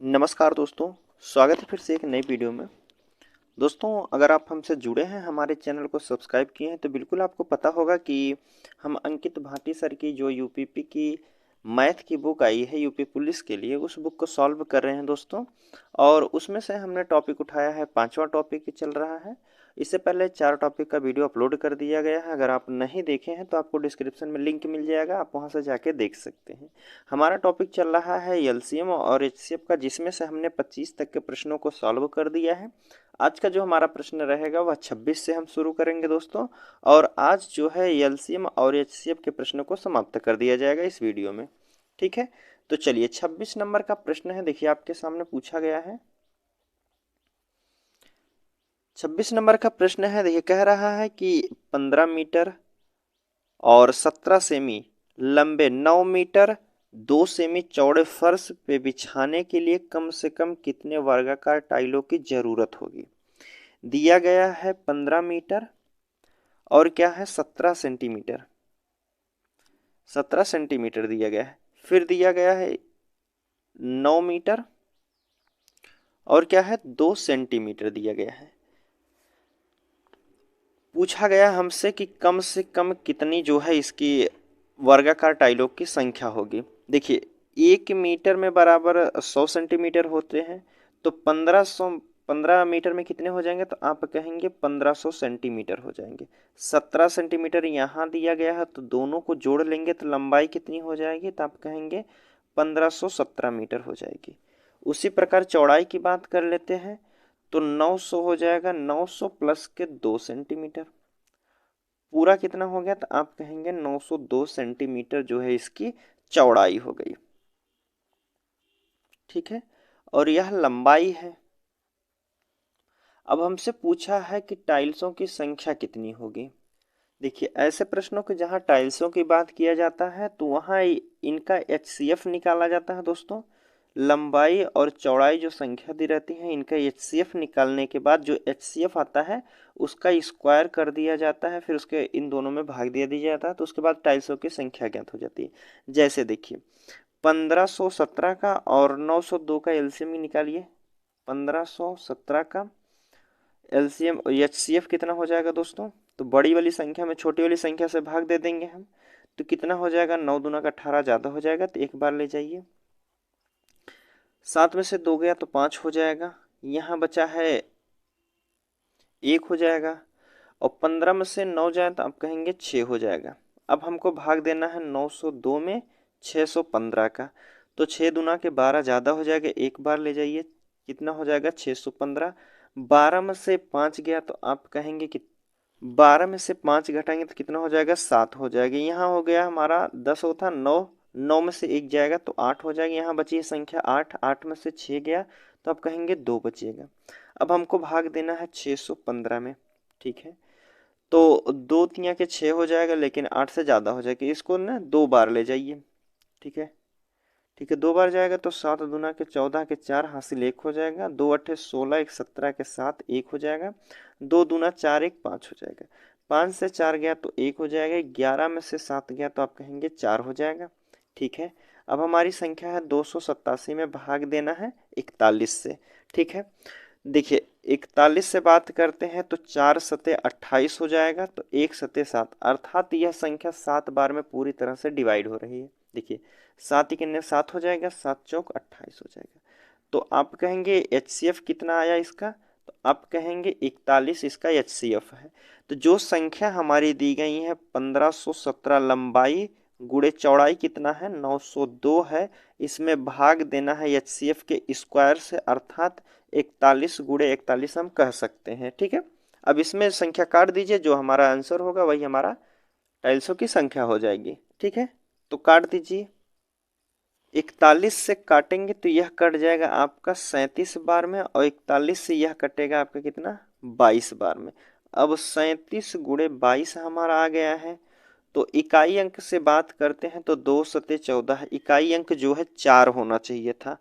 नमस्कार दोस्तों, स्वागत है फिर से एक नई वीडियो में। दोस्तों, अगर आप हमसे जुड़े हैं, हमारे चैनल को सब्सक्राइब किए हैं, तो बिल्कुल आपको पता होगा कि हम अंकित भाटी सर की जो यूपीपी की मैथ की बुक आई है यूपी पुलिस के लिए, उस बुक को सॉल्व कर रहे हैं दोस्तों। और उसमें से हमने टॉपिक उठाया है, पांचवा टॉपिक चल रहा है। इससे पहले 4 टॉपिक का वीडियो अपलोड कर दिया गया है। अगर आप नहीं देखे हैं तो आपको डिस्क्रिप्शन में लिंक मिल जाएगा, आप वहां से जाके देख सकते हैं। हमारा टॉपिक चल रहा है एलसीएम और एचसीएफ का, जिसमें से हमने 25 तक के प्रश्नों को सॉल्व कर दिया है। आज का जो हमारा प्रश्न रहेगा वह 26 से हम शुरू करेंगे दोस्तों। और आज जो है एलसीएम और एचसीएफ के प्रश्नों को समाप्त कर दिया जाएगा इस वीडियो में। ठीक है, तो चलिए 26 नंबर का प्रश्न है, देखिए आपके सामने पूछा गया है। 26 नंबर का प्रश्न है, देखिए कह रहा है कि 15 मीटर और 17 सेमी लंबे 9 मीटर 2 सेमी चौड़े फर्श पे बिछाने के लिए कम से कम कितने वर्गाकार टाइलों की जरूरत होगी। दिया गया है 15 मीटर और क्या है 17 सेंटीमीटर। 17 सेंटीमीटर दिया गया है, फिर दिया गया है 9 मीटर और क्या है 2 सेंटीमीटर दिया गया है। पूछा गया हमसे कि कम से कम कितनी जो है इसकी वर्गाकार टाइलों की संख्या होगी। देखिए 1 मीटर में बराबर 100 सेंटीमीटर होते हैं, तो 15 मीटर में कितने हो जाएंगे, तो आप कहेंगे 1500 सेंटीमीटर हो जाएंगे। 17 सेंटीमीटर यहाँ दिया गया है, तो दोनों को जोड़ लेंगे तो लंबाई कितनी हो जाएगी, तो आप कहेंगे 1517 मीटर हो जाएगी। उसी प्रकार चौड़ाई की बात कर लेते हैं, तो 900 हो जाएगा, 900 प्लस के 2 सेंटीमीटर, पूरा कितना हो गया, तो आप कहेंगे 902 सेंटीमीटर जो है इसकी चौड़ाई हो गई। ठीक है, और यह लंबाई है। अब हमसे पूछा है कि टाइल्सों की संख्या कितनी होगी। देखिए ऐसे प्रश्नों के जहाँ टाइल्सों की बात किया जाता है तो वहाँ इनका एचसीएफ निकाला जाता है दोस्तों। लंबाई और चौड़ाई जो संख्या दी रहती है, इनका एचसीएफ निकालने के बाद जो एचसीएफ आता है उसका स्क्वायर कर दिया जाता है, फिर उसके इन दोनों में भाग दिया जाता है, तो उसके बाद टाइल्सों की संख्या ज्ञात हो जाती है। जैसे देखिए 1517 का और 902 का एलसीएम निकालिए। 1517 का एलसीएम एचसीएफ कितना हो जाएगा दोस्तों, तो बड़ी वाली संख्या में छोटी वाली संख्या से भाग दे देंगे हम, तो कितना हो जाएगा, 9 दूना का 18 ज़्यादा हो जाएगा, तो एक बार ले जाइए। 7 में से 2 गया तो 5 हो जाएगा, यहाँ बचा है 1 हो जाएगा। और 15 में से 9 जाए तो आप कहेंगे 6 हो जाएगा। अब हमको भाग देना है 902 में 615 का, तो 6 दूना के 12 ज़्यादा हो जाएगा, एक बार ले जाइए, कितना हो जाएगा 615। 12 में से 5 गया तो आप कहेंगे कि 12 में से 5 घटाएंगे तो कितना हो जाएगा, 7 हो जाएगा। यहाँ हो गया हमारा 10 होता 9, 9 में से 1 जाएगा तो 8 हो जाएगा। यहाँ बची संख्या 8, 8 में से 6 गया तो आप कहेंगे 2 बचिएगा। अब हमको भाग देना है 615 में। ठीक है, तो 2 तिया के 6 हो जाएगा, लेकिन 8 से ज़्यादा हो जाएगा, इसको ना 2 बार ले जाइए। ठीक है, ठीक है, 2 बार जाएगा तो 7 दूना के 14 के 4 हासिल 1 हो जाएगा, 2 अट्ठे 16, 1 17 के 7 1 हो जाएगा, 2 दूना 4 1 5 हो जाएगा। 5 से 4 गया तो 1 हो जाएगा, 11 में से 7 गया तो आप कहेंगे 4 हो जाएगा। ठीक है, अब हमारी संख्या है 287 में भाग देना है 41 से। ठीक है, देखिए 41 से बात करते हैं तो 4 सते 28 हो जाएगा, तो 1 सते 7, अर्थात यह संख्या 7 बार में पूरी तरह से डिवाइड हो रही है। देखिए 7 कितने 7 हो जाएगा, 7 चौक 28 हो जाएगा। तो आप कहेंगे एचसीएफ कितना आया इसका, तो आप कहेंगे 41 इसका एचसीएफ है। तो जो संख्या हमारी दी गई है 1517 लंबाई गुणे चौड़ाई कितना है 902 है, इसमें भाग देना है एचसीएफ के स्क्वायर से, अर्थात 41 गुणे 41 हम कह सकते हैं। ठीक है, अब इसमें संख्या काट दीजिए, जो हमारा आंसर होगा वही हमारा टाइल्सों की संख्या हो जाएगी। ठीक है, तो काट दीजिए। 41 से काटेंगे तो यह कट जाएगा आपका 37 बार में, और 41 से यह कटेगा आपका कितना 22 बार में। अब 37 गुणे 22 हमारा आ गया है। तो इकाई अंक से बात करते हैं तो 2 सते 14, इकाई अंक जो है 4 होना चाहिए था।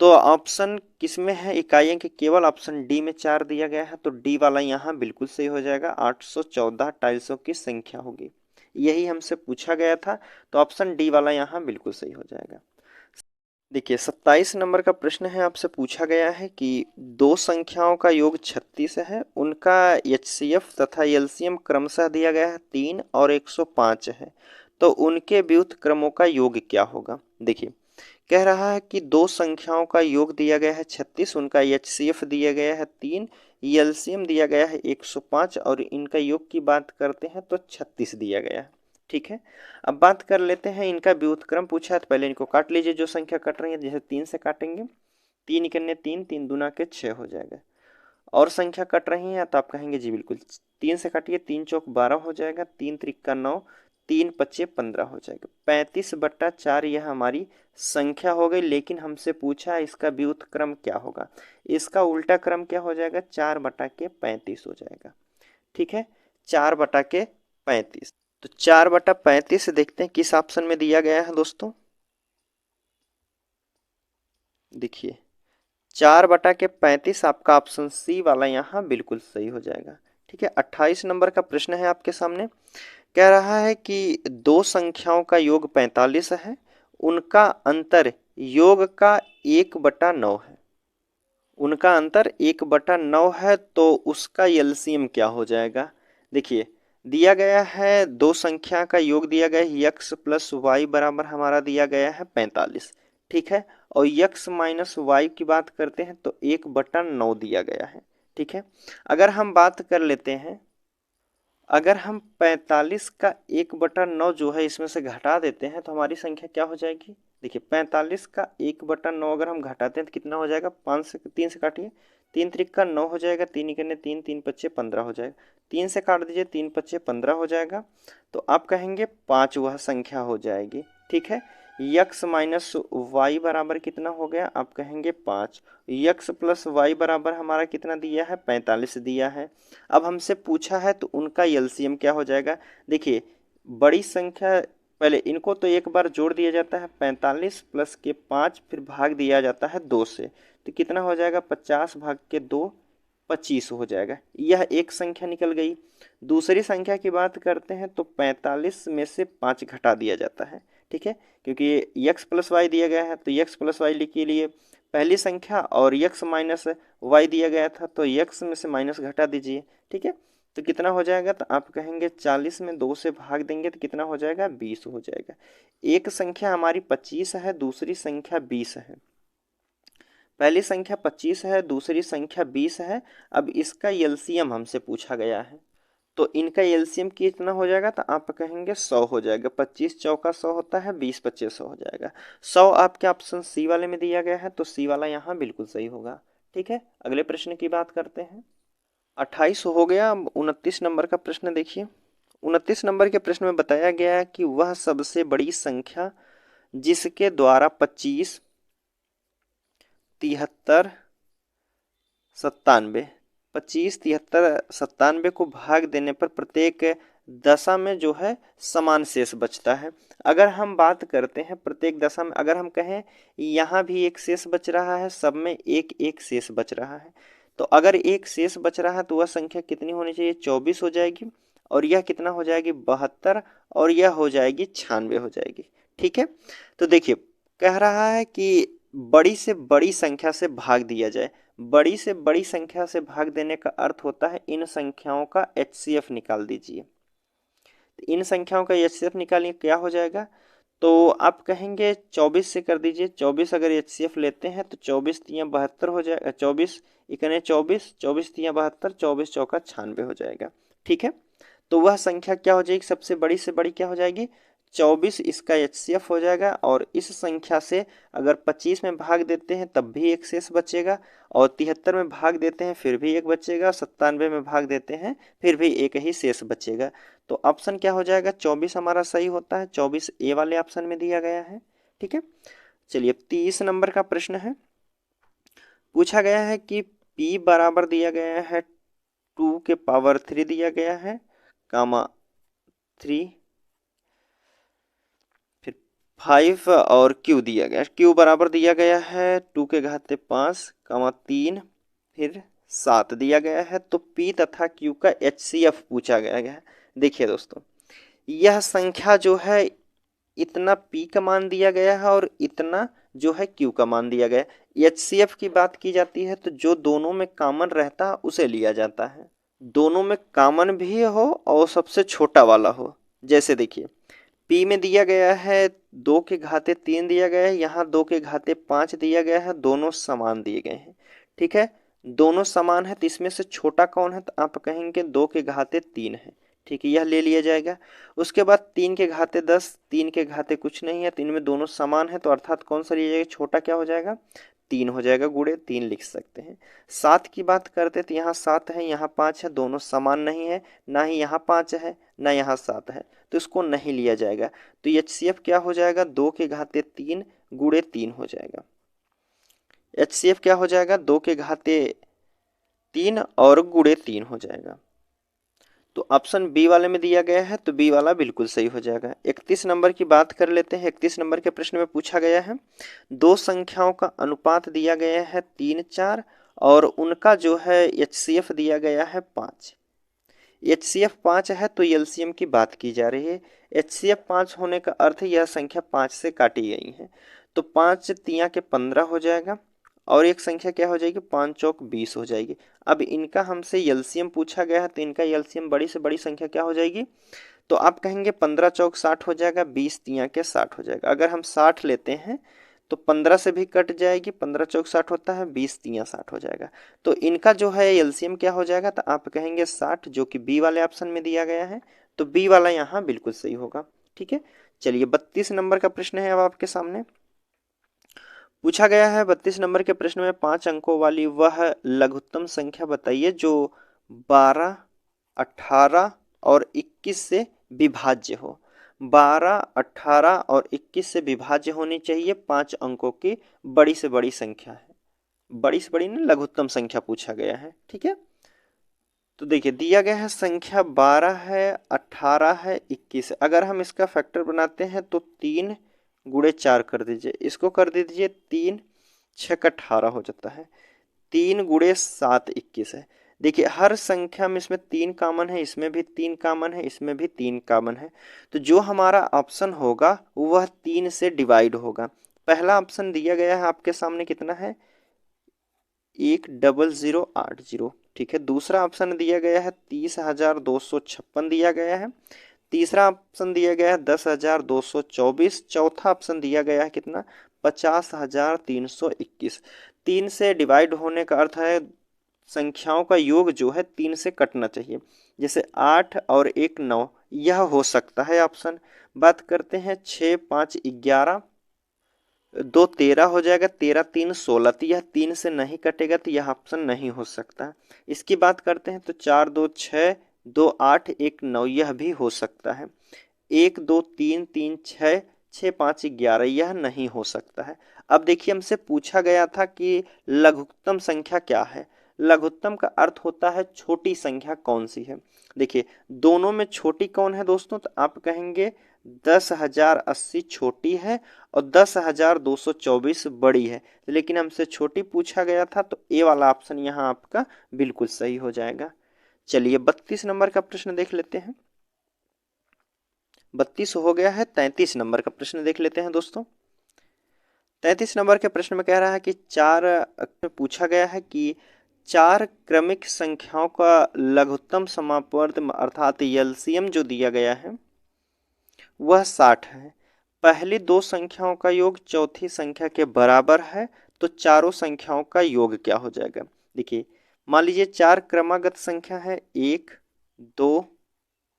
तो ऑप्शन किसमें है इकाई अंक, केवल ऑप्शन डी में 4 दिया गया है, तो डी वाला यहाँ बिल्कुल सही हो जाएगा। 814 टाइल्सों की संख्या होगी, यही हमसे पूछा गया था, तो ऑप्शन डी वाला यहाँ बिल्कुल सही हो जाएगा। देखिए 27 नंबर का प्रश्न है, आपसे पूछा गया है कि दो संख्याओं का योग 36 है, उनका एचसीएफ तथा एलसीएम क्रमशः दिया गया है 3 और 105 है, तो उनके व्युत्क्रमों क्रमों का योग क्या होगा। देखिए कह रहा है कि दो संख्याओं का योग दिया गया है 36, उनका एचसीएफ दिया गया है 3, एलसीएम दिया गया है 105 और इनका योग की बात करते हैं तो 36 दिया गया है। ठीक है, अब बात कर लेते हैं इनका व्युत्क्रम पूछा है, तो पहले इनको काट लीजिए, जो संख्या कट रही है जैसे 3 से काटेंगे, 3 इकन्ने 3, 3 दूना के 6 हो जाएगा। और संख्या कट रही है तो आप कहेंगे जी बिल्कुल 3 से काटिए, 3 चौक 12 हो जाएगा, 3 त्रिका 9, 3 पच्चे 15 हो जाएगा। 35/4 यह हमारी संख्या हो गई, लेकिन हमसे पूछा है इसका व्युत्क्रम क्या होगा। इसका उल्टा क्रम क्या हो जाएगा, 4/35 हो जाएगा। ठीक है, 4/35। तो 4/35 देखते हैं किस ऑप्शन में दिया गया है दोस्तों। देखिए 4/35 आपका ऑप्शन सी वाला यहाँ बिल्कुल सही हो जाएगा। ठीक है, 28 नंबर का प्रश्न है आपके सामने, कह रहा है कि दो संख्याओं का योग 45 है, उनका अंतर योग का 1/9 है। उनका अंतर 1/9 है, तो उसका एलसीएम क्या हो जाएगा। देखिए दिया गया है दो संख्या का योग दिया गया है यक्स प्लस वाई बराबर हमारा दिया गया है 45। ठीक है, और यक्स माइनस वाई की बात करते हैं तो 1/9 दिया गया है। ठीक है, अगर हम बात कर लेते हैं, अगर हम 45 का 1/9 जो है इसमें से घटा देते हैं तो हमारी संख्या क्या हो जाएगी। देखिए 45 का 1/9 अगर हम घटाते हैं तो कितना हो जाएगा, 5 से 3 से काटिए, 3 त्रिका 9 हो जाएगा, 3 इकन्ने 3, 3 पच्चे 15 हो जाएगा, 3 से काट दीजिए, 3 पच्चे 15 हो जाएगा, तो आप कहेंगे 5 वह संख्या हो जाएगी। ठीक है, यक्स माइनस वाई बराबर कितना हो गया, आप कहेंगे 5। यक्स प्लस वाई बराबर हमारा कितना दिया है, 45 दिया है। अब हमसे पूछा है तो उनका एलसीएम क्या हो जाएगा। देखिए बड़ी संख्या, पहले इनको तो एक बार जोड़ दिया जाता है 45 प्लस के 5, फिर भाग दिया जाता है 2 से, तो कितना हो जाएगा 50 भाग के 2, 25 हो जाएगा। यह एक संख्या निकल गई। दूसरी संख्या की बात करते हैं तो 45 में से 5 घटा दिया जाता है। ठीक है, क्योंकि यक्स प्लस वाई दिया गया है तो यक्स प्लस वाई लिख के लिए पहली संख्या, और यक्स माइनस वाई दिया गया था तो यक्स में से माइनस घटा दीजिए। ठीक है, तो कितना हो जाएगा, तो आप कहेंगे 40 में 2 से भाग देंगे तो कितना हो जाएगा, 20 हो जाएगा। एक संख्या हमारी 25 है, दूसरी संख्या 20 है। पहली संख्या 25 है, दूसरी संख्या 20 है। अब इसका एलसीएम हमसे पूछा गया है, तो इनका एलसीएम कितना हो जाएगा, तो आप कहेंगे 100 हो जाएगा। 25 चौका 100 होता है, 20 पच्चीस 100 हो जाएगा। 100 आपके ऑप्शन सी वाले में दिया गया है, तो सी वाला यहाँ बिल्कुल सही होगा। ठीक है, अगले प्रश्न की बात करते हैं। 28 हो गया। अब 29 नंबर का प्रश्न देखिए। 29 नंबर के प्रश्न में बताया गया है कि वह सबसे बड़ी संख्या जिसके द्वारा 25, 73, 97, 25, 73, 97 को भाग देने पर प्रत्येक दशा में जो है समान शेष बचता है। अगर हम बात करते हैं प्रत्येक दशा में, अगर हम कहें यहाँ भी एक शेष बच रहा है, सब में एक एक शेष बच रहा है, तो अगर एक शेष बच रहा है तो वह संख्या कितनी होनी चाहिए, 24 हो जाएगी, और यह कितना हो जाएगी, 72, और यह हो जाएगी 96 हो जाएगी। ठीक है, तो देखिए कह रहा है कि बड़ी से बड़ी संख्या से भाग दिया जाए। बड़ी से बड़ी संख्या से भाग देने का अर्थ होता है इन संख्याओं का एचसीएफ निकाल दीजिए। तो इन संख्याओं का एचसीएफ निकालिए, क्या हो जाएगा, तो आप कहेंगे 24 से कर दीजिए। 24 अगर एचसीएफ लेते हैं तो 24 तियाँ 72 हो जाएगा, 24 इकने 24, 24 तियाँ 72, 24 चौका 96 हो जाएगा। ठीक है, तो वह संख्या क्या हो जाएगी, सबसे बड़ी से बड़ी क्या हो जाएगी, 24 इसका एचसीएफ हो जाएगा। और इस संख्या से अगर 25 में भाग देते हैं तब भी एक शेष बचेगा, और 73 में भाग देते हैं फिर भी एक बचेगा, 97 में भाग देते हैं फिर भी एक ही शेष बचेगा। तो ऑप्शन क्या हो जाएगा, 24 हमारा सही होता है, 24 ए वाले ऑप्शन में दिया गया है। ठीक है, चलिए 30 नंबर का प्रश्न है। पूछा गया है कि p बराबर दिया गया है 2 के पावर 3 दिया गया है, कामा 3, फिर 5 और q दिया गया है। q बराबर दिया गया है 2 के घाते 5, कामा 3, फिर 7 दिया गया है। तो p तथा q का एचसीएफ पूछा गया है। देखिए दोस्तों, यह संख्या जो है इतना p का मान दिया गया है और इतना जो है Q का मान दिया गया। HCF की बात की जाती है तो जो दोनों में कॉमन रहता है उसे लिया जाता है, दोनों में कॉमन भी हो और सबसे छोटा वाला हो। जैसे देखिए P में दिया गया है 2⁻³ दिया गया है, यहाँ 2⁻5 दिया गया है, दोनों समान दिए गए हैं। ठीक है, दोनों समान है तो इसमें से छोटा कौन है, तो आप कहेंगे 2⁻³ है। ठीक है, यह ले लिया जाएगा। उसके बाद 3⁻10, 3 कुछ नहीं है, तो इनमें दोनों समान है, तो अर्थात कौन सा लिया जाएगा, छोटा क्या हो जाएगा, 3 हो जाएगा, गुणे 3 लिख सकते हैं। 7 की बात करते तो यहाँ 7 है, यहाँ 5 है, दोनों समान नहीं है, ना ही यहाँ 5 है ना यहाँ 7 है, तो इसको नहीं लिया जाएगा। तो HCF क्या हो जाएगा, 2⁻3 गुणे 3 हो जाएगा। HCF क्या हो जाएगा, 2⁻3 और गुणे 3 हो जाएगा। तो ऑप्शन बी वाले में दिया गया है तो बी वाला बिल्कुल सही हो जाएगा। 31 नंबर की बात कर लेते हैं। 31 नंबर के प्रश्न में पूछा गया है, दो संख्याओं का अनुपात दिया गया है 3, 4 और उनका जो है HCF दिया गया है 5। HCF 5 है तो LCM की बात की जा रही है। HCF 5 होने का अर्थ यह संख्या 5 से काटी गई है, तो 5 तिया के 15 हो जाएगा और एक संख्या क्या हो जाएगी, 5 चौक 20 हो जाएगी। अब इनका हमसे LCM पूछा गया है तो इनका LCM बड़ी से बड़ी संख्या क्या हो जाएगी, तो आप कहेंगे 15 चौक 60 हो जाएगा, 20 तिया के 60 हो जाएगा। अगर हम 60 लेते हैं तो 15 से भी कट जाएगी, 15 चौक 60 होता है, 20 तिया 60 हो जाएगा। तो इनका जो है LCM क्या हो जाएगा, तो आप कहेंगे 60, जो कि बी वाले ऑप्शन में दिया गया है, तो बी वाला यहाँ बिल्कुल सही होगा। ठीक है, चलिए 32 नंबर का प्रश्न है अब आपके सामने। पूछा गया है 32 नंबर के प्रश्न में 5 अंकों वाली वह लघुत्तम संख्या बताइए जो 12, 18 और 21 से विभाज्य हो। 12, 18 और 21 से विभाज्य होनी चाहिए, 5 अंकों की बड़ी से बड़ी संख्या है। बड़ी से बड़ी ना लघुत्तम संख्या पूछा गया है। ठीक है, तो देखिए दिया गया है संख्या 12 है, 18 है, 21 है। अगर हम इसका फैक्टर बनाते हैं तो 3 गुणे 4 कर दीजिए, इसको कर दीजिए 3 6 18 हो जाता है, 3 गुणे 7 21 है। देखिए हर संख्या में इसमें 3 कॉमन है, इसमें भी 3 कॉमन है, इसमें भी 3 कॉमन है, तो जो हमारा ऑप्शन होगा वह 3 से डिवाइड होगा। पहला ऑप्शन दिया गया है आपके सामने कितना है, 10080। ठीक है, दूसरा ऑप्शन दिया गया है 30,256 दिया गया है, तीसरा ऑप्शन दिया गया है 10,224, चौथा ऑप्शन दिया गया है कितना, 50,321। 3 से डिवाइड होने का अर्थ है संख्याओं का योग जो है 3 से कटना चाहिए, जैसे 8 और 1 9, यह हो सकता है ऑप्शन। बात करते हैं 6 5 11, 2 13 हो जाएगा, 13 3 16, तो यह 3 से नहीं कटेगा, तो यह ऑप्शन नहीं हो सकता। इसकी बात करते हैं तो 4 2 6, 2 8 1 9, यह भी हो सकता है। 1 2 3 3 6, 6 5 11, यह नहीं हो सकता है। अब देखिए हमसे पूछा गया था कि लघुत्तम संख्या क्या है। लघुत्तम का अर्थ होता है छोटी संख्या कौन सी है। देखिए दोनों में छोटी कौन है दोस्तों, तो आप कहेंगे 10,080 छोटी है और 10,224 बड़ी है, लेकिन हमसे छोटी पूछा गया था तो ए वाला ऑप्शन यहाँ आपका बिल्कुल सही हो जाएगा। चलिए 32 नंबर का प्रश्न देख लेते हैं। 32 हो गया है, 33 नंबर का प्रश्न देख लेते हैं दोस्तों। 33 नंबर के प्रश्न में कह रहा है कि पूछा गया है कि 4 क्रमिक संख्याओं का लघुत्तम समापवर्त अर्थात LCM जो दिया गया है वह 60 है। पहली दो संख्याओं का योग चौथी संख्या के बराबर है, तो चारों संख्याओं का योग क्या हो जाएगा। देखिए मान लीजिए 4 क्रमागत संख्या है, 1 2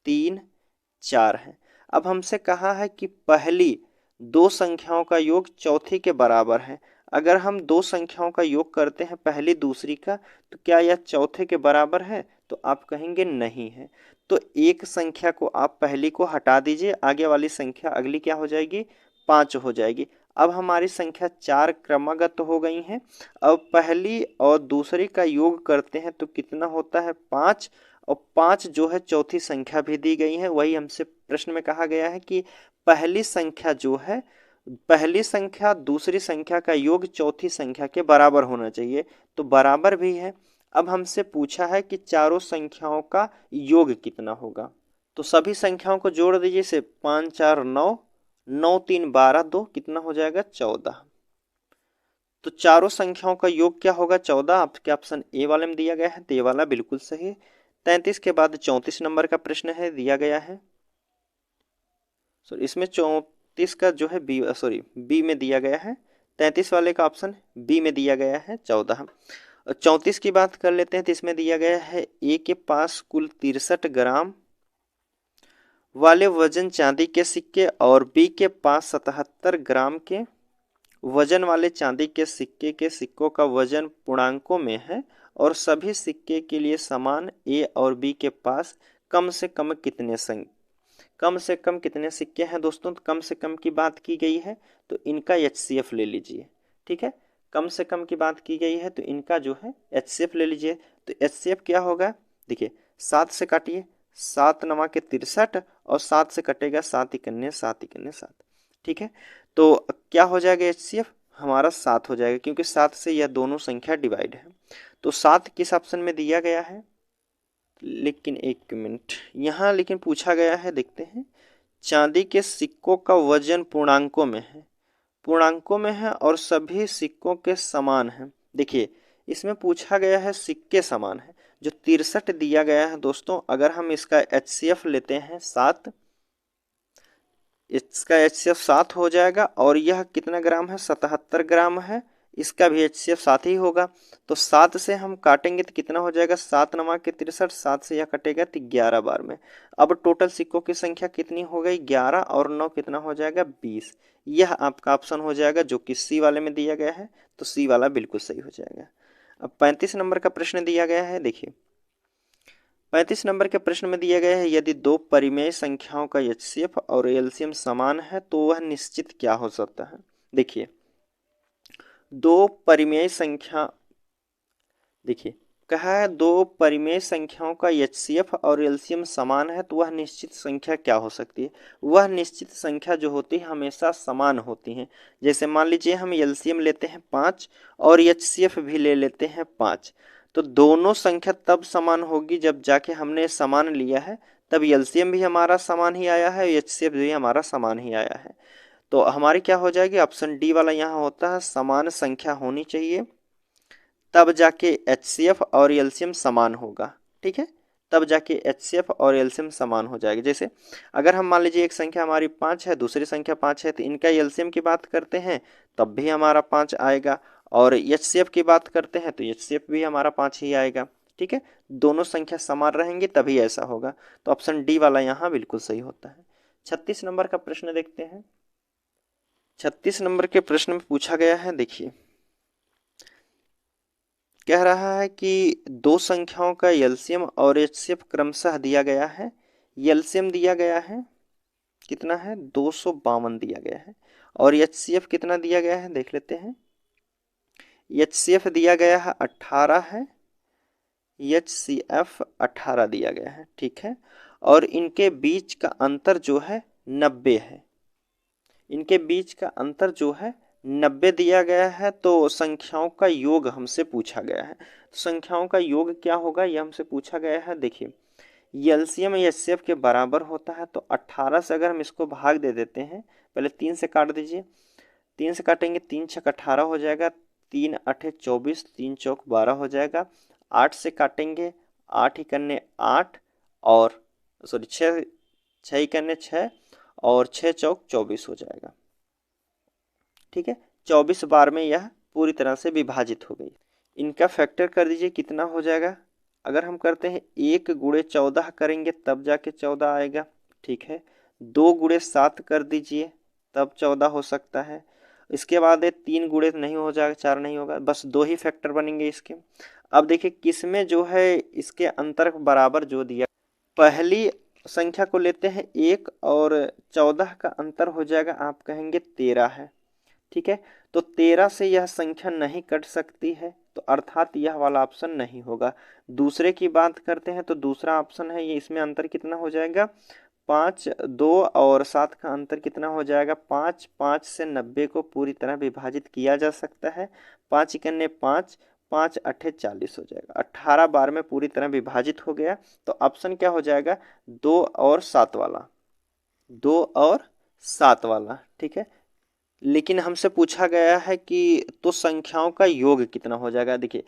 3 4 है। अब हमसे कहा है कि पहली दो संख्याओं का योग चौथी के बराबर है। अगर हम दो संख्याओं का योग करते हैं पहली दूसरी का, तो क्या यह चौथे के बराबर है, तो आप कहेंगे नहीं है। तो एक संख्या को आप पहली को हटा दीजिए, आगे वाली संख्या अगली क्या हो जाएगी, 5 हो जाएगी। अब हमारी संख्या 4 क्रमागत हो गई हैं। अब पहली और दूसरी का योग करते हैं तो कितना होता है, 5, और 5 जो है चौथी संख्या भी दी गई है। वही हमसे प्रश्न में कहा गया है कि पहली संख्या जो है, पहली संख्या दूसरी संख्या का योग चौथी संख्या के बराबर होना चाहिए, तो बराबर भी है। अब हमसे पूछा है कि चारों संख्याओं का योग कितना होगा, तो सभी संख्याओं को जोड़ दीजिए से 5 4 9, 9 3 12 2, कितना हो जाएगा 14। तो चारों संख्याओं का योग क्या होगा 14, आपके ऑप्शन ए वाले में दिया गया है, तो ये वाला बिल्कुल सही है। 33 के बाद 34 नंबर का प्रश्न है, दिया गया है, सॉरी इसमें 34 का जो है बी में दिया गया है, 33 वाले का ऑप्शन बी में दिया गया है 14। 34 की बात कर लेते हैं, तो इसमें दिया गया है ए के पास कुल 63 ग्राम वाले वजन चांदी के सिक्के और बी के पास 77 ग्राम के वजन वाले चांदी के सिक्के के सिक्कों का वजन पूर्णांकों में है और सभी सिक्के के लिए समान ए और बी के पास कम से कम कितने सिक्के हैं दोस्तों। तो कम से कम की बात की गई है, तो इनका HCF ले लीजिए, ठीक है। कम से कम की बात की गई है तो इनका जो है HCF ले लीजिए। तो HCF क्या होगा, देखिए 7 से काटिए, 7 नवा के 63 और 7 से कटेगा 7 इकन्ने 7, ठीक है। तो क्या हो जाएगा HCF हमारा 7 हो जाएगा, क्योंकि 7 से यह दोनों संख्या डिवाइड है। तो 7 किस ऑप्शन में दिया गया है, लेकिन एक मिनट, यहाँ लेकिन पूछा गया है, देखते हैं। चांदी के सिक्कों का वजन पूर्णांकों में है और सभी सिक्कों के समान है। देखिए इसमें पूछा गया है सिक्के समान है, जो 63 दिया गया है दोस्तों, अगर हम इसका HCF लेते हैं 7, इसका HCF 7 हो जाएगा और यह कितना ग्राम है 77 ग्राम है, इसका भी HCF 7 ही होगा। तो 7 से हम काटेंगे तो कितना हो जाएगा 7 नवा के 63, 7 से यह कटेगा तो 11 बार में। अब टोटल सिक्कों की संख्या कितनी हो गई 11 और 9 कितना हो जाएगा 20। यह आपका ऑप्शन हो जाएगा जो कि सी वाले में दिया गया है, तो सी वाला बिल्कुल सही हो जाएगा। अब 35 नंबर का प्रश्न दिया गया है, देखिए 35 नंबर के प्रश्न में दिया गया है यदि दो परिमेय संख्याओं का HCF और LCM समान है तो वह निश्चित क्या हो सकता है। देखिए दो परिमेय संख्या, देखिए कहा है दो परिमेय संख्याओं का HCF और LCM समान है तो वह निश्चित संख्या क्या हो सकती है। वह निश्चित संख्या जो होती है हमेशा समान होती हैं। जैसे मान लीजिए हम LCM लेते हैं 5 और HCF भी ले लेते हैं 5, तो दोनों संख्या तब समान होगी जब जाके हमने समान लिया है, तब LCM भी हमारा समान ही आया है, HCF भी हमारा समान ही आया है। तो हमारी क्या हो जाएगी, ऑप्शन डी वाला यहाँ होता है, समान संख्या होनी चाहिए तब जाके HCF और LCM समान होगा, ठीक है। तब जाके HCF और LCM समान हो जाएगा। जैसे अगर हम मान लीजिए एक संख्या हमारी 5 है, दूसरी संख्या 5 है, तो इनका LCM की बात करते हैं तब भी हमारा 5 आएगा, और HCF की बात करते हैं तो HCF भी हमारा 5 ही आएगा, ठीक है। दोनों संख्या समान रहेंगी तभी ऐसा होगा। तो ऑप्शन डी वाला यहाँ बिल्कुल सही होता है। 36 नंबर का प्रश्न देखते हैं। 36 नंबर के प्रश्न में पूछा गया है, देखिए कह रहा है कि दो संख्याओं का LCM और HCF क्रमशः दिया गया है। LCM दिया गया है कितना है 252 दिया गया है, और HCF कितना दिया गया है देख लेते हैं। HCF दिया गया है 18 है, HCF 18 दिया गया है, ठीक है। और इनके बीच का अंतर जो है 90 है, इनके बीच का अंतर जो है 90 दिया गया है। तो संख्याओं का योग हमसे पूछा गया है, तो संख्याओं का योग क्या होगा यह हमसे पूछा गया है। देखिए LCM HCF के बराबर होता है, तो 18 से अगर हम इसको भाग दे देते हैं, पहले 3 से काट दीजिए, 3 से काटेंगे 3 छक 18 हो जाएगा, 3 अठे 24, 3 चौक 12 हो जाएगा। 8 से काटेंगे 8 इकन्ने 8 और सॉरी 6 इकन्ने 6 और 6 चौक 24 हो जाएगा, ठीक है। 24 बार में यह पूरी तरह से विभाजित हो गई। इनका फैक्टर कर दीजिए कितना हो जाएगा, अगर हम करते हैं 1 गुणे 14 करेंगे तब जाके 14 आएगा, ठीक है। 2 गुणे 7 कर दीजिए तब 14 हो सकता है। इसके बाद 3 गुणे नहीं हो जाएगा, 4 नहीं होगा, बस 2 ही फैक्टर बनेंगे इसके। अब देखिए किसमें जो है इसके अंतर बराबर जो दिया, पहली संख्या को लेते हैं 1 और 14 का अंतर हो जाएगा, आप कहेंगे 13 है, ठीक है। तो 13 से यह संख्या नहीं कट सकती है, तो अर्थात यह वाला ऑप्शन नहीं होगा। दूसरे की बात करते हैं तो दूसरा ऑप्शन है, ये इसमें अंतर कितना हो जाएगा 5, 2 और 7 का अंतर कितना हो जाएगा 5। 5 से 90 को पूरी तरह विभाजित किया जा सकता है, 5 इकन्ने 5, 5 अठे 40 हो जाएगा, 18 बार में पूरी तरह विभाजित हो गया। तो ऑप्शन क्या हो जाएगा 2 और 7 वाला, 2 और 7 वाला, ठीक है। लेकिन हमसे पूछा गया है कि तो संख्याओं का योग कितना हो जाएगा। देखिए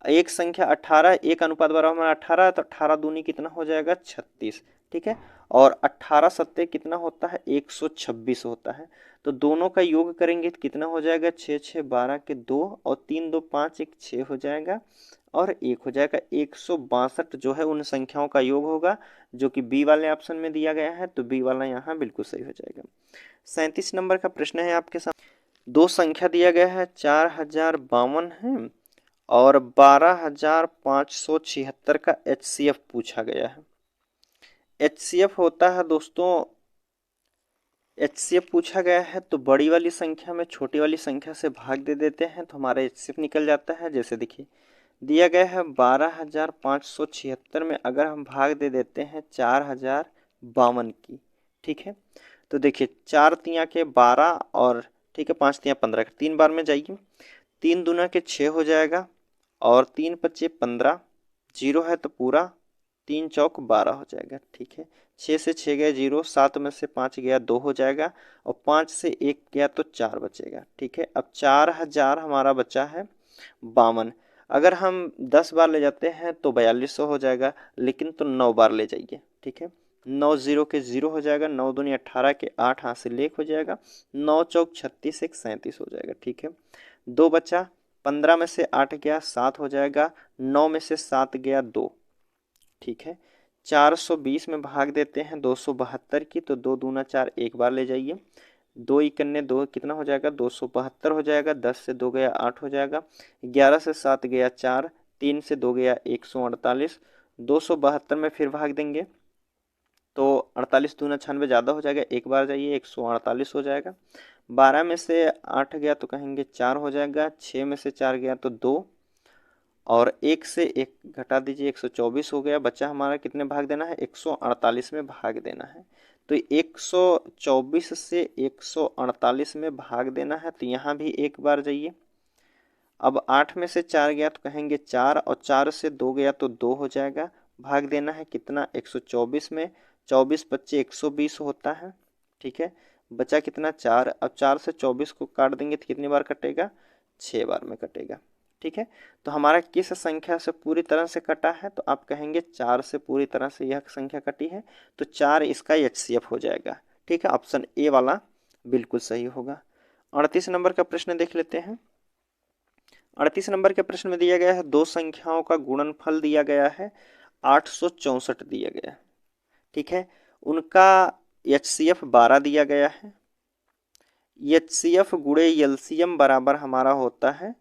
एक संख्या 18, एक अनुपात बराबर हमारा 18 है, तो 18 दूनी कितना हो जाएगा 36। ठीक है, और 18 सत्ते कितना होता है 126 होता है। तो दोनों का योग करेंगे तो कितना हो जाएगा 6 6 12 के 2 और 3 2 5 1 6 हो जाएगा और 1 हो जाएगा। 162 जो है उन संख्याओं का योग होगा जो कि बी वाले ऑप्शन में दिया गया है, तो बी वाला यहाँ बिल्कुल सही हो जाएगा। 37 नंबर का प्रश्न है आपके सामने। दो संख्या दिया गया है 4052 है और 12,576 का HCF पूछा गया है। HCF होता है दोस्तों, HCF पूछा गया है तो बड़ी वाली संख्या में छोटी वाली संख्या से भाग दे देते हैं तो हमारा HCF निकल जाता है। जैसे देखिए दिया गया है 12,576 में अगर हम भाग दे देते हैं 4052 की, ठीक है, तो देखिए 4 तिया के 12 और ठीक है 5 तिया 15 के 3 बार में जाइए, 3 दूना के 6 हो जाएगा और 3 पच्चे 15, जीरो है तो पूरा, 3 चौक 12 हो जाएगा। ठीक है, 6 से 6 गया जीरो, 7 में से 5 गया 2 हो जाएगा और 5 से 1 गया तो 4 बचेगा। ठीक है, अब 4000 हमारा बचा है 52। अगर हम 10 बार ले जाते हैं तो 4200 हो जाएगा, लेकिन तो 9 बार ले जाइए। ठीक है, 9 जीरो के 0 हो जाएगा, 9 दूनी 18 के 8 हाथ से लेख हो जाएगा, 9 चौक 36 1 37 हो जाएगा। ठीक है, 2 बचा, 15 में से 8 गया 7 हो जाएगा, 9 में से 7 गया 2। ठीक है, 420 में भाग देते हैं 272 की, तो 2 दूना 4 एक बार ले जाइए, 2 इकन्ने 2 कितना हो जाएगा 272 हो जाएगा, 10 से 2 गया 8 हो जाएगा, 11 से 7 गया 4, 3 से 2 गया 148, 272 में फिर भाग देंगे तो 48 दूना 96 ज़्यादा हो जाएगा, एक बार जाइए 148 हो जाएगा, 12 में से 8 गया तो कहेंगे 4 हो जाएगा, 6 में से 4 गया तो 2 और 1 से 1 घटा दीजिए 124 हो गया। बचा हमारा कितने भाग देना है 148 में भाग देना है, तो 124 से 148 में भाग देना है, तो यहाँ भी एक बार जाइए। अब 8 में से 4 गया तो कहेंगे 4 और 4 से 2 गया तो 2 हो जाएगा, भाग देना है कितना 124 में, 24 पच्चे 120 होता है। ठीक है, बचा कितना 4, अब 4 से 24 को काट देंगे तो कितनी बार कटेगा 6 बार में कटेगा। ठीक है, तो हमारा किस संख्या से पूरी तरह से कटा है, तो आप कहेंगे 4 से पूरी तरह से यह संख्या कटी है, तो 4 इसका HCF हो जाएगा। ठीक है, ऑप्शन ए वाला बिल्कुल सही होगा। 38 नंबर का प्रश्न देख लेते हैं। 38 नंबर के प्रश्न में दिया गया है दो संख्याओं का गुणनफल दिया गया है 864 दिया गया है। ठीक है, उनका HCF 12 दिया गया है। HCF गुणे LCM बराबर हमारा होता है,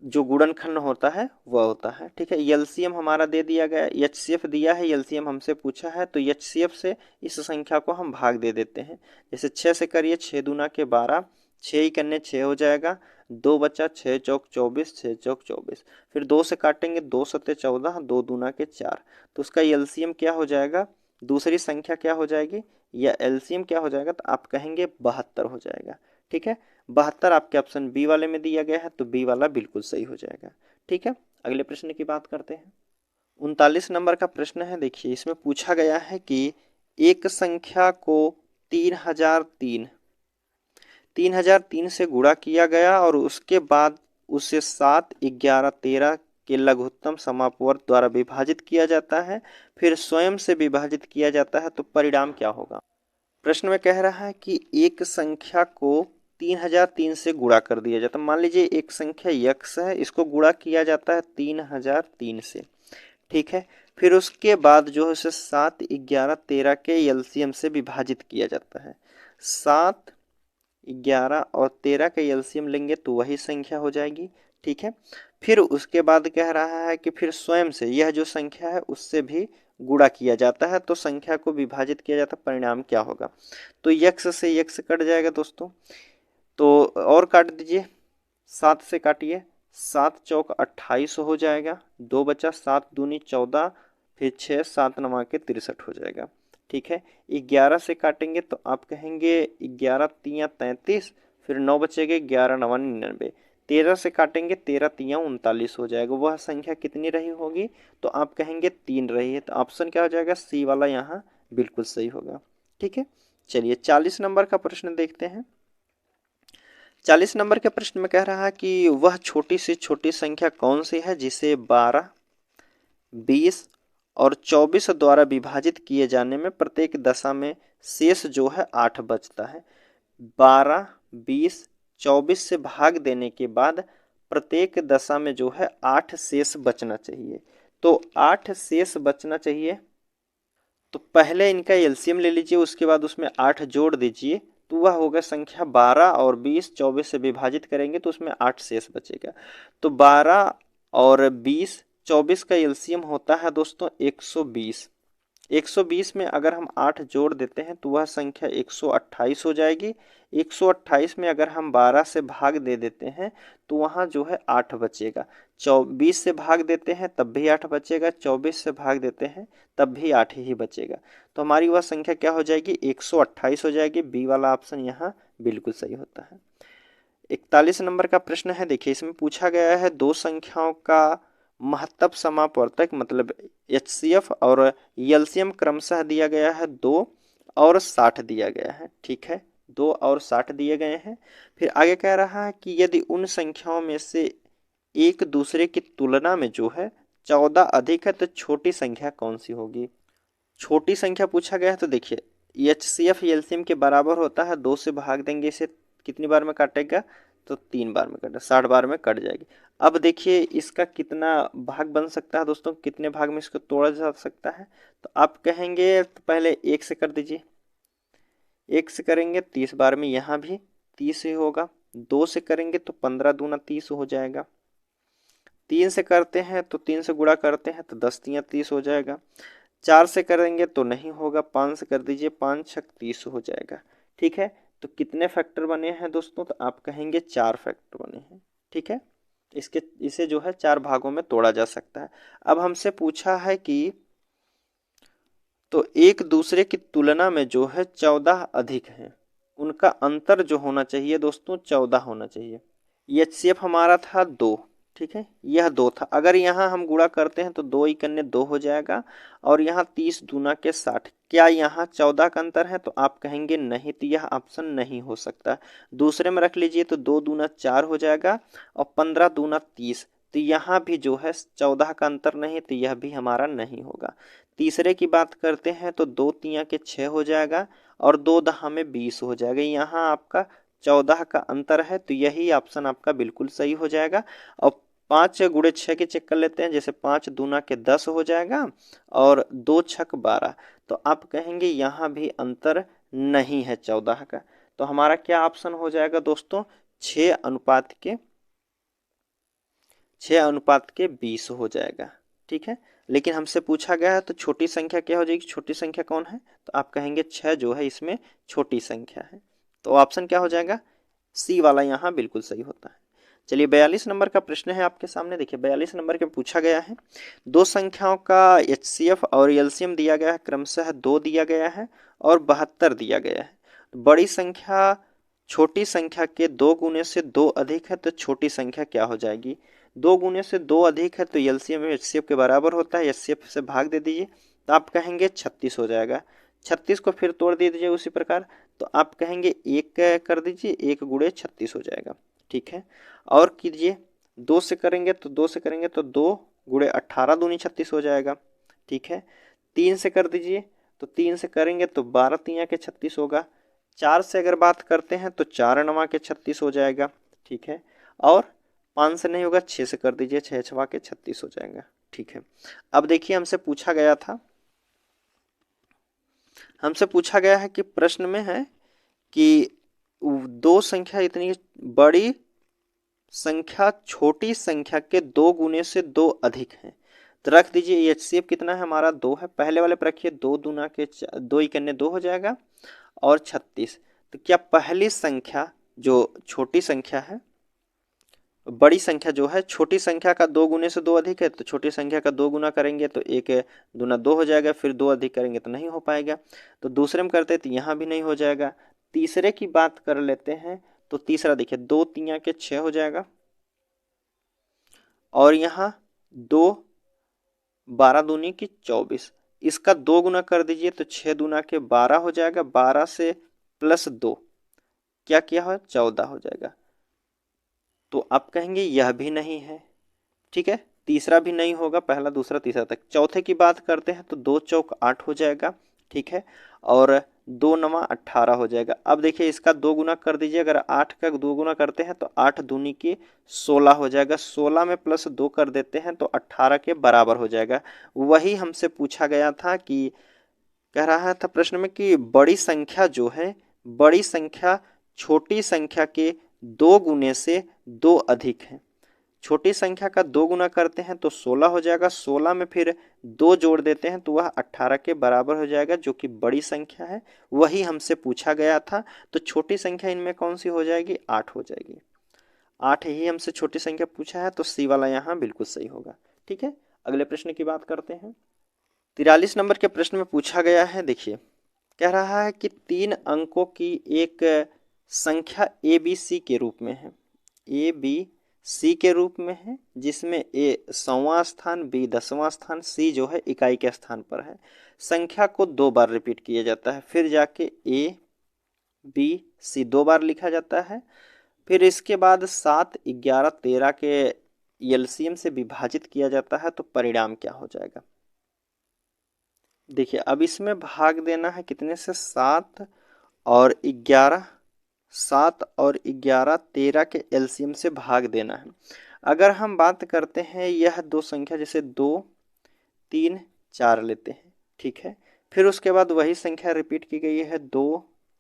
जो गुणनखंड होता है वह होता है। ठीक है, LCM हमारा दे दिया गया, HCF दिया है, LCM हमसे पूछा है, तो HCF से इस संख्या को हम भाग दे देते हैं। जैसे 6 से करिए 6 दूना के 12, 6 ही करने 6 हो जाएगा, 2 बचा 6 चौक 24, 6 चौक 24, फिर 2 से काटेंगे 2 सत्ते 14, 2 दूना के 4, तो उसका LCM क्या हो जाएगा, दूसरी संख्या क्या हो जाएगी या LCM क्या हो जाएगा, तो आप कहेंगे 72 हो जाएगा। ठीक है, 72 आपके ऑप्शन बी वाले में दिया गया है, तो बी वाला बिल्कुल सही हो जाएगा। ठीक है, अगले प्रश्न की बात करते हैं। 39 नंबर का प्रश्न है, देखिए इसमें पूछा गया है कि एक संख्या को 3003 से गुणा किया गया और उसके बाद उसे 7 11 13 के लघुत्तम समापवर्ग द्वारा विभाजित किया जाता है, फिर स्वयं से विभाजित किया जाता है, तो परिणाम क्या होगा। प्रश्न में कह रहा है कि एक संख्या को 3003 से गुणा कर दिया जाता है। मान लीजिए एक संख्या यक्स है, इसको गुणा किया जाता है 3003 से। ठीक है, फिर उसके बाद जो है उसे 7 11 13 के एलसीएम से विभाजित किया जाता है। 7 11 और 13 का एलसीएम लेंगे तो वही संख्या हो जाएगी। ठीक है, फिर उसके बाद कह रहा है कि फिर स्वयं से यह जो संख्या है उससे भी गुणा किया जाता है, तो संख्या को विभाजित किया जाता है, परिणाम क्या होगा। तो यक्स से यक्स कट जाएगा दोस्तों, तो और काट दीजिए, 7 से काटिए, 7 चौक 28 हो जाएगा, 2 बचा, 7 दूनी 14, फिर 6 7 नमा के 63 हो जाएगा। ठीक है, 11 से काटेंगे तो आप कहेंगे 11 तिया 33, फिर 9 बचेंगे, 11 नवा 99, 13 से काटेंगे 13 तिया 39 हो जाएगा। वह संख्या कितनी रही होगी, तो आप कहेंगे 3 रही है, तो ऑप्शन क्या हो जाएगा सी वाला यहाँ बिल्कुल सही होगा। ठीक है, चलिए 40 नंबर का प्रश्न देखते हैं। 40 नंबर के प्रश्न में कह रहा है कि वह छोटी से छोटी संख्या कौन सी है जिसे 12, 20 और 24 द्वारा विभाजित किए जाने में प्रत्येक दशा में शेष जो है 8 बचता है। 12, 20, 24 से भाग देने के बाद प्रत्येक दशा में जो है 8 शेष बचना चाहिए। तो 8 शेष बचना चाहिए, तो पहले इनका एलसीएम ले लीजिए, उसके बाद उसमें 8 जोड़ दीजिए, तो वह होगा संख्या 12 और 20, 24 से विभाजित करेंगे तो उसमें 8 शेष बचेगा। तो 12 और 20, 24 का एलसीएम होता है दोस्तों 120। 120 में अगर हम 8 जोड़ देते हैं तो वह संख्या 128 हो जाएगी। 128 में अगर हम 12 से भाग दे देते हैं तो वहाँ जो है 8 बचेगा। 24 से भाग देते हैं तब भी 8 बचेगा, 24 से भाग देते हैं तब भी 8 ही बचेगा। तो हमारी वह संख्या क्या हो जाएगी, 128 हो जाएगी। बी वाला ऑप्शन यहाँ बिल्कुल सही होता है। 41 नंबर का प्रश्न है, देखिए इसमें पूछा गया है दो संख्याओं का महत्तम समापवर्तक मतलब एचसीएफ और एलसीएम क्रमशः दिया गया है 2 और 60 दिया गया है। ठीक है, 2 और 60 दिए गए हैं। फिर आगे कह रहा है कि यदि उन संख्याओं में से एक दूसरे की तुलना में जो है 14 अधिक है तो छोटी संख्या कौन सी होगी। छोटी संख्या पूछा गया है, तो देखिए एचसीएफ एलसीएम के बराबर होता है, 2 से भाग देंगे इसे कितनी बार में काटेगा, तो 3 बार में काटेगा, 60 बार में कट जाएगी। अब देखिए इसका कितना भाग बन सकता है दोस्तों, कितने भाग में इसको तोड़ा जा सकता है। तो आप कहेंगे तो पहले 1 से कर दीजिए, 1 से करेंगे 30 बार में, यहाँ भी 30 ही होगा। 2 से करेंगे तो 15 दूना 30 हो जाएगा। 3 से करते हैं तो 3 से गुणा करते हैं तो 10 तियाँ 30 हो जाएगा। 4 से करेंगे तो नहीं होगा, 5 से कर दीजिए, 5 छक 30 हो जाएगा। ठीक है, तो कितने फैक्टर बने हैं दोस्तों, तो आप कहेंगे 4 फैक्टर बने हैं। ठीक है, इसे जो है 4 भागों में तोड़ा जा सकता है। अब हमसे पूछा है कि तो एक दूसरे की तुलना में जो है 14 अधिक है, उनका अंतर जो होना चाहिए दोस्तों 14 होना चाहिए। एचसीएफ हमारा था 2, ठीक है, यह 2 था। अगर यहाँ हम गुणा करते हैं तो 2 इकन्ने 2 हो जाएगा और यहाँ 30 दूना के 60। क्या यहाँ 14 का अंतर है, तो आप कहेंगे नहीं, तो यह ऑप्शन नहीं हो सकता। दूसरे में रख लीजिए तो 2 दूना 4 हो जाएगा और 15 दूना 30, तो यहाँ भी जो है 14 का अंतर नहीं, तो यह भी हमारा नहीं होगा। तीसरे की बात करते हैं तो 2 तियाँ के 6 हो जाएगा और 2 दहा में 20 हो जाएगा। यहाँ आपका 14 का अंतर है, तो यही ऑप्शन आपका बिल्कुल सही हो जाएगा। और 5 गुणे 6 के चेक कर लेते हैं, जैसे 5 दूना के 10 हो जाएगा और 2 छक 12, तो आप कहेंगे यहाँ भी अंतर नहीं है 14 का। तो हमारा क्या ऑप्शन हो जाएगा दोस्तों, 6:20 20 हो जाएगा। ठीक है, लेकिन हमसे पूछा गया है तो छोटी संख्या क्या हो जाएगी, छोटी संख्या कौन है, तो आप कहेंगे 6 जो है इसमें छोटी संख्या है। तो ऑप्शन क्या हो जाएगा, सी वाला यहाँ बिल्कुल सही होता है। चलिए 42 नंबर का प्रश्न है आपके सामने, देखिए 42 नंबर के पूछा गया है दो संख्याओं का एचसीएफ और एलसीएम दिया गया है, क्रमशः 2 दिया गया है और 72 दिया गया है। बड़ी संख्या छोटी संख्या के 2 गुने से 2 अधिक है तो छोटी संख्या क्या हो जाएगी। 2 गुने से 2 अधिक है तो एलसीएम एचसीएफ के बराबर होता है, एचसीएफ से भाग दे दीजिए तो आप कहेंगे 36 हो जाएगा। 36 को फिर तोड़ दीजिए उसी प्रकार, तो आप कहेंगे 1 कर दीजिए, 1 गुणे 36 हो जाएगा। ठीक है, और कीजिए 2 से करेंगे तो 2 गुणे 18 दूनी 36 हो जाएगा। ठीक है, 3 से कर दीजिए तो 3 से करेंगे तो 12 तियाँ के 36 होगा। 4 से अगर बात करते हैं तो 4 नवा के 36 हो जाएगा। ठीक है, और 5 से नहीं होगा, 6 से कर दीजिए, 6 छवा के 36 हो जाएगा। ठीक है, अब देखिए हमसे पूछा गया है कि प्रश्न में है कि दो संख्या इतनी बड़ी संख्या छोटी संख्या के 2 गुने से 2 अधिक है, तो रख दीजिए एचसीएफ कितना है हमारा 2 है। पहले वाले पर रखिए 2 दूना के 2 इकन्ने 2 हो जाएगा और 36। तो क्या पहली संख्या जो छोटी संख्या है, बड़ी संख्या जो है छोटी संख्या का 2 गुने से 2 अधिक है, तो छोटी संख्या का 2 गुना करेंगे तो 1 दूना 2 हो जाएगा, फिर 2 अधिक करेंगे तो नहीं हो पाएगा। तो दूसरे में करते तो यहाँ भी नहीं हो जाएगा। तीसरे की बात कर लेते हैं तो तीसरा देखिए 2 तियाँ के 6 हो जाएगा और यहाँ 2 12 दूनी की 24, इसका 2 गुना कर दीजिए तो 6 दूना के 12 हो जाएगा। 12 से प्लस 2 क्या किया हो 14 हो जाएगा। तो आप कहेंगे यह भी नहीं है, ठीक है, तीसरा भी नहीं होगा, पहला दूसरा तीसरा तक। चौथे की बात करते हैं तो 2 चौक 8 हो जाएगा, ठीक है, और 2 नवा 18 हो जाएगा। अब देखिए इसका 2 गुना कर दीजिए, अगर 8 का 2 गुना करते हैं तो 8 दूनी की 16 हो जाएगा, 16 में प्लस 2 कर देते हैं तो 18 के बराबर हो जाएगा। वही हमसे पूछा गया था कि कह रहा था प्रश्न में कि बड़ी संख्या जो है, बड़ी संख्या छोटी संख्या के 2 गुने से 2 अधिक है। छोटी संख्या का 2 गुना करते हैं तो 16 हो जाएगा, 16 में फिर 2 जोड़ देते हैं तो वह 18 के बराबर हो जाएगा, जो कि बड़ी संख्या है। वही हमसे पूछा गया था। तो छोटी संख्या इनमें कौन सी हो जाएगी? 8 हो जाएगी। 8 ही हमसे छोटी संख्या पूछा है, तो सी वाला यहाँ बिल्कुल सही होगा। ठीक है, अगले प्रश्न की बात करते हैं। 43 नंबर के प्रश्न में पूछा गया है, देखिए कह रहा है कि 3 अंकों की एक संख्या ए बी सी के रूप में है, ए बी सी के रूप में है, जिसमें ए 100वां स्थान, बी 10वां स्थान, सी जो है इकाई के स्थान पर है। संख्या को 2 बार रिपीट किया जाता है, फिर जाके ए बी सी 2 बार लिखा जाता है, फिर इसके बाद 7, 11, 13 के एलसीएम से विभाजित किया जाता है, तो परिणाम क्या हो जाएगा? देखिए अब इसमें भाग देना है कितने से? 7 और 11, 7 और 11, 13 के एलसीएम से भाग देना है। अगर हम बात करते हैं यह 2 संख्या, जैसे 2, 3, 4 लेते हैं, ठीक है, फिर उसके बाद वही संख्या रिपीट की गई है 2,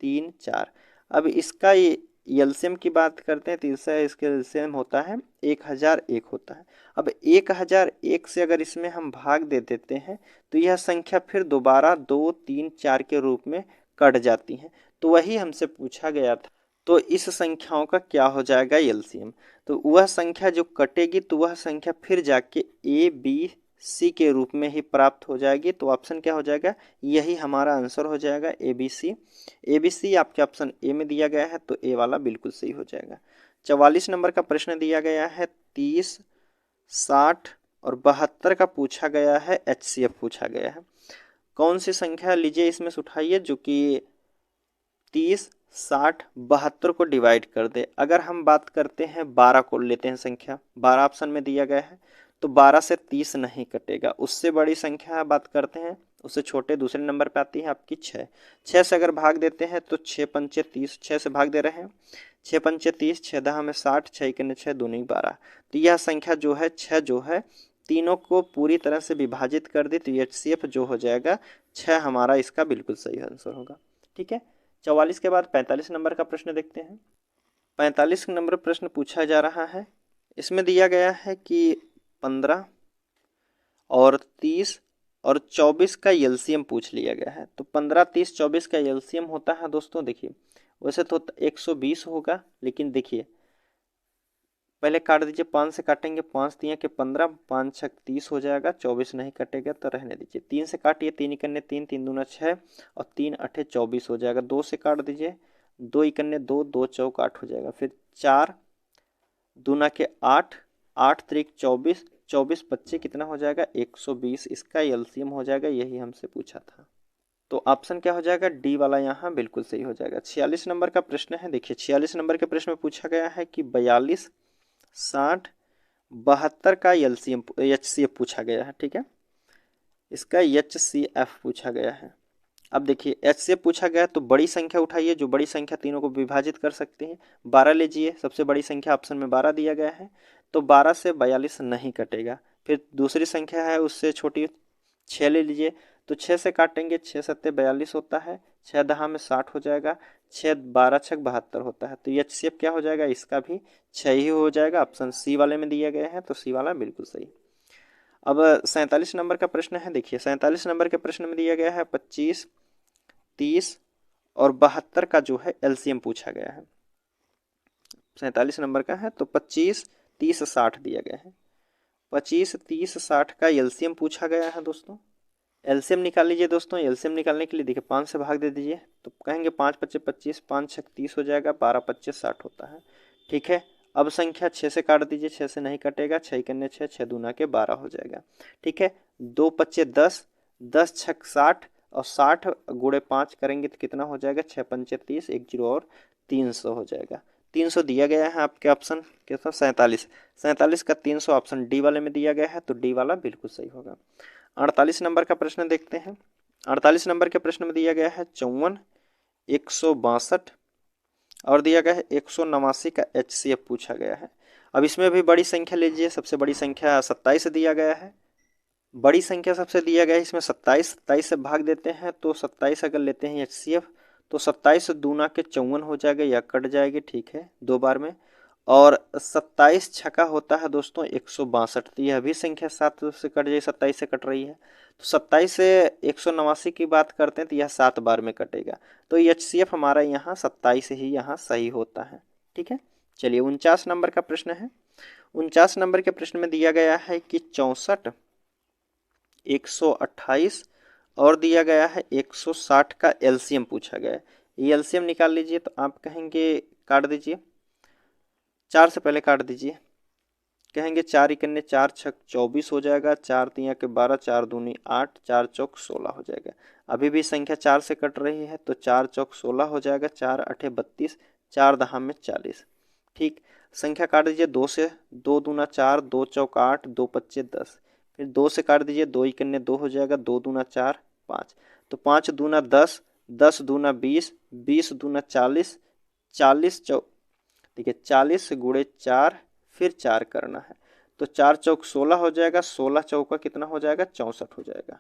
3, 4। अब इसका ये एलसीएम की बात करते हैं तो इसका एलसीएम होता है 1001 होता है। अब 1001 से अगर इसमें हम भाग दे देते हैं तो यह संख्या फिर दोबारा 2, 3, 4 के रूप में कट जाती है। तो वही हमसे पूछा गया था, तो इस संख्याओं का क्या हो जाएगा एलसीएम? तो वह संख्या जो कटेगी तो वह संख्या फिर जाके ए बी सी के रूप में ही प्राप्त हो जाएगी। तो ऑप्शन क्या हो जाएगा? यही हमारा आंसर हो जाएगा, A B C. A B C आपके ऑप्शन ए में दिया गया है, तो ए वाला बिल्कुल सही हो जाएगा। 44 नंबर का प्रश्न दिया गया है, 30, 60 और 72 का पूछा गया है, एचसीएफ पूछा गया है। कौन सी संख्या लीजिए इसमें से उठाइए जो कि 30, 60, 72 को डिवाइड कर दे। अगर हम बात करते हैं 12 को लेते हैं संख्या, 12 ऑप्शन में दिया गया है, तो 12 से 30 नहीं कटेगा। उससे बड़ी संख्या बात करते हैं, उससे छोटे दूसरे नंबर पे आती है आपकी 6। 6 से अगर भाग देते हैं तो 6 पंचे 30, 6 से भाग दे रहे हैं, 6 पंचे 30, 6 दहा में 60, 6 के 6 दूनी 12। तो यह संख्या जो है 6 जो है तीनों को पूरी तरह से विभाजित कर दी, तो एचसीएफ जो हो जाएगा 6 हमारा इसका बिल्कुल सही आंसर होगा। ठीक है, 44 के बाद 45 नंबर का प्रश्न देखते हैं। 45 नंबर प्रश्न पूछा जा रहा है, इसमें दिया गया है कि 15 और 30 और 24 का एलसीएम पूछ लिया गया है। तो 15, 30, 24 का एलसीएम होता है दोस्तों, देखिए वैसे तो 120 होगा, लेकिन देखिए पहले काट दीजिए, 5 से काटेंगे, 5 तिया के 15, 5 छक 30 हो जाएगा, 24 नहीं कटेगा तो रहने दीजिए। 3 से काटिए, 3 इकन्ने 3, 3 दूना 6 और 3 अठे 24 हो जाएगा। 2 से काट दीजिए, 2 इकन्ने 2, 2 चौक 8 हो जाएगा। फिर 4 दूना के 8, 8 त्रिक 24, 24 25 कितना हो जाएगा? 120। इसका एलसीएम हो जाएगा, यही हमसे पूछा था। तो ऑप्शन क्या हो जाएगा? डी वाला यहाँ बिल्कुल सही हो जाएगा। 46 नंबर का प्रश्न है, देखिए 46 नंबर के प्रश्न में पूछा गया है कि 42, 60, 72 का एलसीएम एचसीएफ पूछा गया है। ठीक है, इसका एचसीएफ पूछा गया है। अब देखिए एचसीएफ पूछा गया तो बड़ी संख्या उठाइए, जो बड़ी संख्या तीनों को विभाजित कर सकते हैं। 12 लीजिए, सबसे बड़ी संख्या ऑप्शन में 12 दिया गया है, तो 12 से 42 नहीं कटेगा। फिर दूसरी संख्या है उससे छोटी 6 ले लीजिए, तो 6 से काटेंगे, 6 सत्ते 42 होता है, 6 दहा में 60 हो जाएगा, 6 12 छक 72 होता है। तो एचसीएफ क्या हो जाएगा? इसका भी 6 ही हो जाएगा। ऑप्शन सी वाले में दिया गया है, तो सी वाला बिल्कुल सही। अब 47 नंबर का प्रश्न है, देखिए 47 नंबर के प्रश्न में दिया गया है 25, 30 और 72 का जो है एलसीएम पूछा गया है। 47 नंबर का है, तो 25, 30, 60 दिया गया है। 25, 30, 60 का एलसीएम पूछा गया है दोस्तों। एलसीएम निकाल लीजिए दोस्तों। एलसीएम निकालने के लिए देखिए 5 से भाग दे दीजिए, तो कहेंगे 5 पच्चे 25, 5 छक 30 हो जाएगा, 12 पच्चे 60 होता है। ठीक है, अब संख्या 6 से काट दीजिए, 6 से नहीं कटेगा, 6 कन्ने 6, 6 दूना के 12 हो जाएगा। ठीक है, 2 पच्चे 10, 10 छक 60 और 60 गुणे 5 करेंगे तो कितना हो जाएगा? 6 पंचे 30, 1 जीरो और 300 हो जाएगा। 300 दिया गया है आपके ऑप्शन के साथ 47, 47 का 300 ऑप्शन डी वाले में दिया गया है, तो डी वाला बिल्कुल सही होगा। 48 नंबर का प्रश्न देखते हैं। 48 नंबर के प्रश्न में दिया गया है 54, 162 और दिया गया है 189 का HCF पूछा गया है। अब इसमें भी बड़ी संख्या लीजिए, सबसे बड़ी संख्या 27 दिया गया है, बड़ी संख्या सबसे दिया गया है इसमें 27, 27 से भाग देते हैं तो 27 अगर लेते हैं HCF तो 27 दूना के 54 हो जाएगा या कट जाएगी, ठीक है 2 बार में, और 27 छका होता है दोस्तों 162, तो यह भी संख्या 7 से कट जाए, 27 से कट रही है, तो 27 से 189 की बात करते हैं तो यह 7 बार में कटेगा, तो HCF हमारा यहाँ 27 ही यहाँ सही होता है, ठीक है। चलिए 49 नंबर का प्रश्न है। 49 नंबर के प्रश्न में दिया गया है कि 64, 128 और दिया गया है 160 का LCM पूछा गया है। ये LCM निकाल लीजिए, तो आप कहेंगे काट दीजिए, 4 से पहले काट दीजिए, कहेंगे 4 इकन्ने 4 छक 24 हो जाएगा, 4 तिया के 12, 4 दूनी 8, 4 चौक 16 हो जाएगा। अभी भी संख्या 4 से कट रही है तो 4 चौक 16 हो जाएगा, 4 अठे 32, 4 दहा में 40, ठीक। संख्या काट दीजिए 2 से, 2 दूना 4, 2 चौक 8, 2 पच्चे 10, फिर 2 से काट दीजिए, 2 इकन्ने 2 हो जाएगा, 2 दूना 4 5, तो 5 दूना 10, 10 दूना 20, 20 दूना 40, 40 चौक, देखिए 40 गुणे 4 फिर 4 करना है, तो 4 चौक 16 हो जाएगा, 16 चौका कितना हो जाएगा 64 हो जाएगा,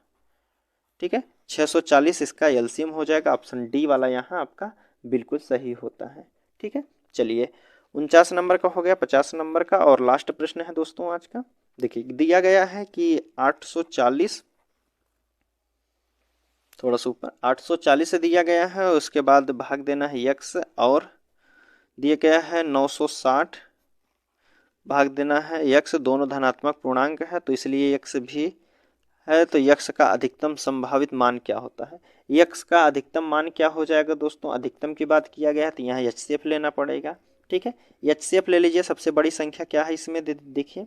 ठीक है। 640 इसका LCM हो जाएगा, ऑप्शन डी वाला यहाँ आपका बिल्कुल सही होता है, ठीक है। चलिए 49 नंबर का हो गया। 50 नंबर का और लास्ट प्रश्न है दोस्तों आज का। देखिए दिया गया है कि 840, थोड़ा सा ऊपर 840 से दिया गया है, उसके बाद भाग देना है x, और दिया गया है 960 भाग देना है x, दोनों धनात्मक पूर्णांक है तो इसलिए x भी है, तो x का अधिकतम संभावित मान क्या होता है। x का अधिकतम मान क्या हो जाएगा दोस्तों, अधिकतम की बात किया गया है तो यहाँ HCF लेना पड़ेगा, ठीक है। HCF ले लीजिए। सबसे बड़ी संख्या क्या है इसमें, देखिए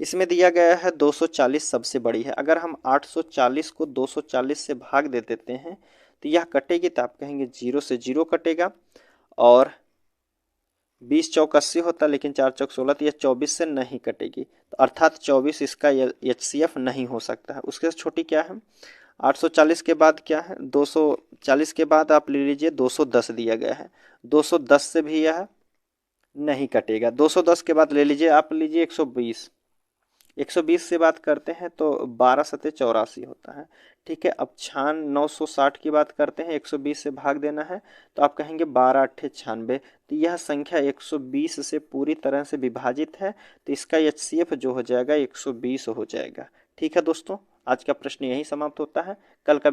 इसमें दिया गया है 240 सबसे बड़ी है। अगर हम 840 को 240 से भाग दे देते हैं तो यह कटेगी, तो आप कहेंगे 0 से 0 कटेगा, और 20 चौक 80 होता, लेकिन 4 चौक 16, तो यह 24 से नहीं कटेगी, तो अर्थात 24 इसका HCF नहीं हो सकता है। उसके छोटी क्या है, 840 के बाद क्या है, 240 के बाद आप ले लीजिए 210 दिया गया है, 210 से भी यह नहीं कटेगा। 210 के बाद ले लीजिए, आप लीजिए 120, 120 से बात करते हैं तो 12 सते 84 होता है, ठीक है। अब 960 की बात करते हैं, 120 से भाग देना है तो आप कहेंगे 12 अट्ठे 96, तो यह संख्या 120 से पूरी तरह से विभाजित है, तो इसका HCF जो हो जाएगा 120 हो जाएगा, ठीक है दोस्तों। आज का प्रश्न यही समाप्त होता है। कल का